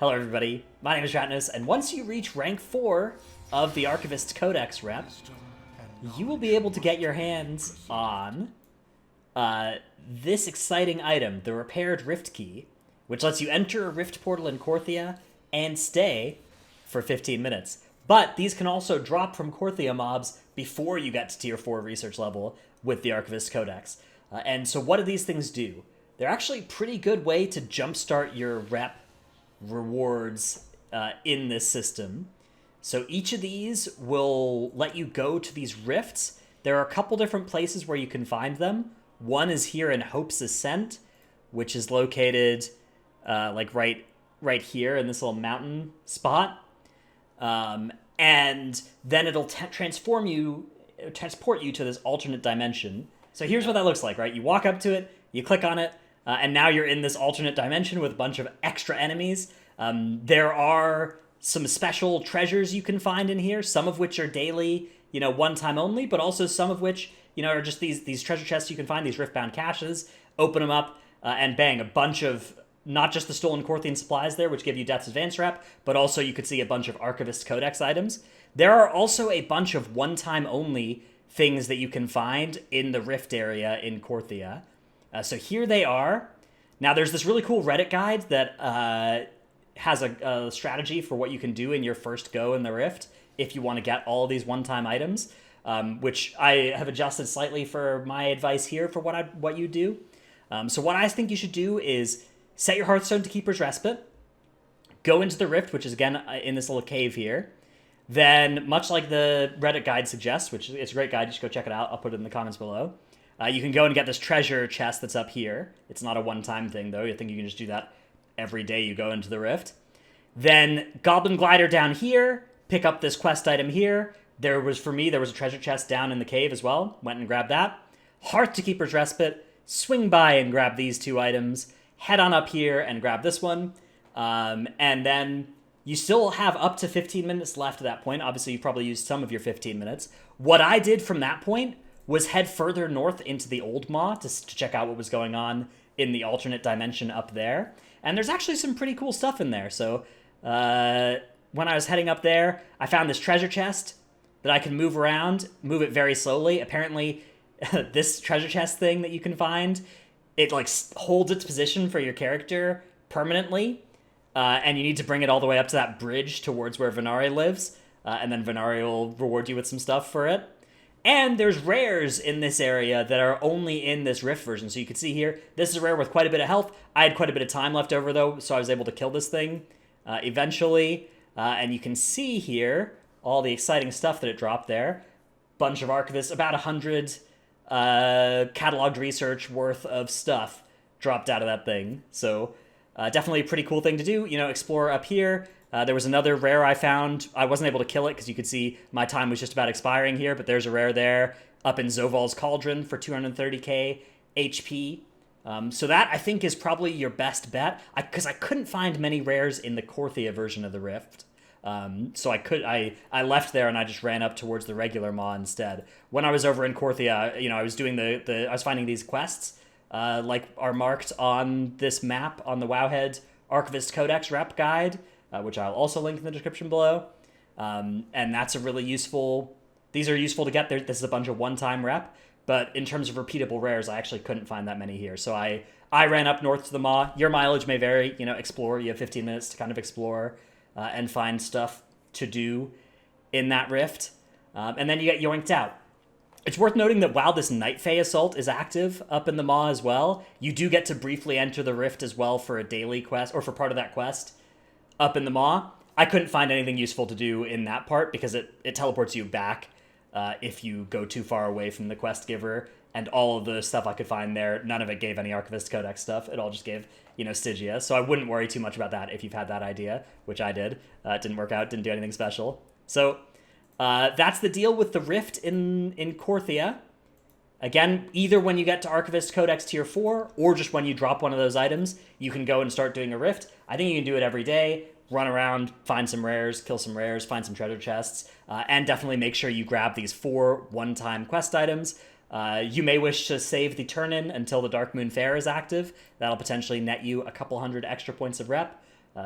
Hello everybody, my name is Ratnus, and once you reach rank 4 of the Archivist Codex rep, you will be able to get your hands on this exciting item, the Repaired Rift Key, which lets you enter a rift portal in Korthia and stay for 15 minutes. But these can also drop from Korthia mobs before you get to tier 4 research level with the Archivist Codex. And so what do these things do? They're actually a pretty good way to jumpstart your rep rewards in this system. So each of these will let you go to these rifts. There are a couple different places where you can find them. One is here in Hope's Ascent, which is located like right here in this little mountain spot. And then it'll transport you to this alternate dimension. So here's what that looks like, right? You walk up to it, you click on it, and now you're in this alternate dimension with a bunch of extra enemies. There are some special treasures you can find in here, some of which are daily, one time only, but also some of which, are just these treasure chests you can find, these riftbound caches. Open them up, and bang, a bunch of not just the stolen Korthian supplies there, which give you Death's Advance rep, but also you could see a bunch of Archivist Codex items. There are also a bunch of one-time only things that you can find in the rift area in Korthia. So here they are. Now there's this really cool Reddit guide that has a strategy for what you can do in your first go in the rift if you want to get all these one-time items, which I have adjusted slightly for my advice here for what you do. So what I think you should do is set your Hearthstone to Keeper's Respite, go into the rift, which is again in this little cave here. Then, much like the Reddit guide suggests, which it's a great guide, you should go check it out. I'll put it in the comments below. You can go and get this treasure chest that's up here. It's not a one-time thing, though. I think you can just do that every day you go into the rift. Then, Goblin Glider down here. Pick up this quest item here. For me, there was a treasure chest down in the cave as well. Went and grabbed that. Hearth to Keeper's Respite. Swing by and grab these two items. Head on up here and grab this one. And then you still have up to 15 minutes left at that point. Obviously, you've probably used some of your 15 minutes. What I did from that point was head further north into the Old Maw to check out what was going on in the alternate dimension up there. And there's actually some pretty cool stuff in there. So when I was heading up there, I found this treasure chest that I can move around, move it very slowly. Apparently, this treasure chest thing that you can find, it holds its position for your character permanently. And you need to bring it all the way up to that bridge towards where Venari lives. And then Venari will reward you with some stuff for it. And there's rares in this area that are only in this Rift version. So you can see here, this is a rare with quite a bit of health. I had quite a bit of time left over, though, so I was able to kill this thing eventually. And you can see here all the exciting stuff that it dropped there. Bunch of Archivists, about 100 cataloged research worth of stuff dropped out of that thing. So definitely a pretty cool thing to do. Explore up here. There was another rare I found. I wasn't able to kill it because you could see my time was just about expiring here, but there's a rare there up in Zoval's Cauldron for 230k HP. So that, I think, is probably your best bet, because I couldn't find many rares in the Korthia version of the Rift. So I left there and I just ran up towards the regular Maw instead. When I was over in Korthia, I was doing I was finding these quests, like are marked on this map on the Wowhead Archivist Codex rep guide, which I'll also link in the description below. And that's a really useful... These are useful to get there. This is a bunch of one-time rep, but in terms of repeatable rares, I actually couldn't find that many here. So I ran up north to the Maw. Your mileage may vary. Explore. You have 15 minutes to kind of explore and find stuff to do in that rift. And then you get yoinked out. It's worth noting that while this Night Fae Assault is active up in the Maw as well, you do get to briefly enter the rift as well for a daily quest, or for part of that quest up in the Maw. I couldn't find anything useful to do in that part because it teleports you back if you go too far away from the quest giver, and all of the stuff I could find there, none of it gave any Archivist Codex stuff. It all just gave, Stygia. So I wouldn't worry too much about that if you've had that idea, which I did. It didn't work out, didn't do anything special. So that's the deal with the Rift in Korthia. Again, either when you get to Archivist Codex Tier 4, or just when you drop one of those items, you can go and start doing a Rift. I think you can do it every day. Run around, find some rares, kill some rares, find some treasure chests, and definitely make sure you grab these 4 one-time quest items. You may wish to save the turn-in until the Dark Moon Fair is active. That'll potentially net you a couple hundred extra points of rep.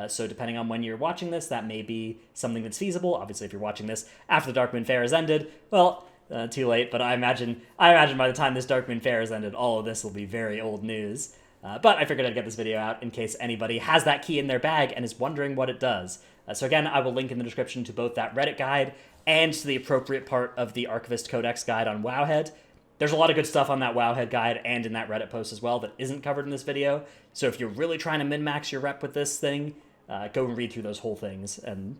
So depending on when you're watching this, that may be something that's feasible. Obviously, if you're watching this after the Darkmoon Faire has ended, well, too late. But I imagine by the time this Darkmoon Faire has ended, all of this will be very old news. But I figured I'd get this video out in case anybody has that key in their bag and is wondering what it does. So again, I will link in the description to both that Reddit guide and to the appropriate part of the Archivist Codex guide on Wowhead. There's a lot of good stuff on that Wowhead guide and in that Reddit post as well that isn't covered in this video. So if you're really trying to min-max your rep with this thing, go and read through those whole things, and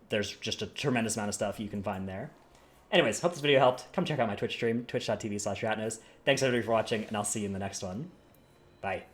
there's just a tremendous amount of stuff you can find there. Anyways, hope this video helped. Come check out my Twitch stream, twitch.tv/Ratnos. Thanks everybody for watching, and I'll see you in the next one. Bye.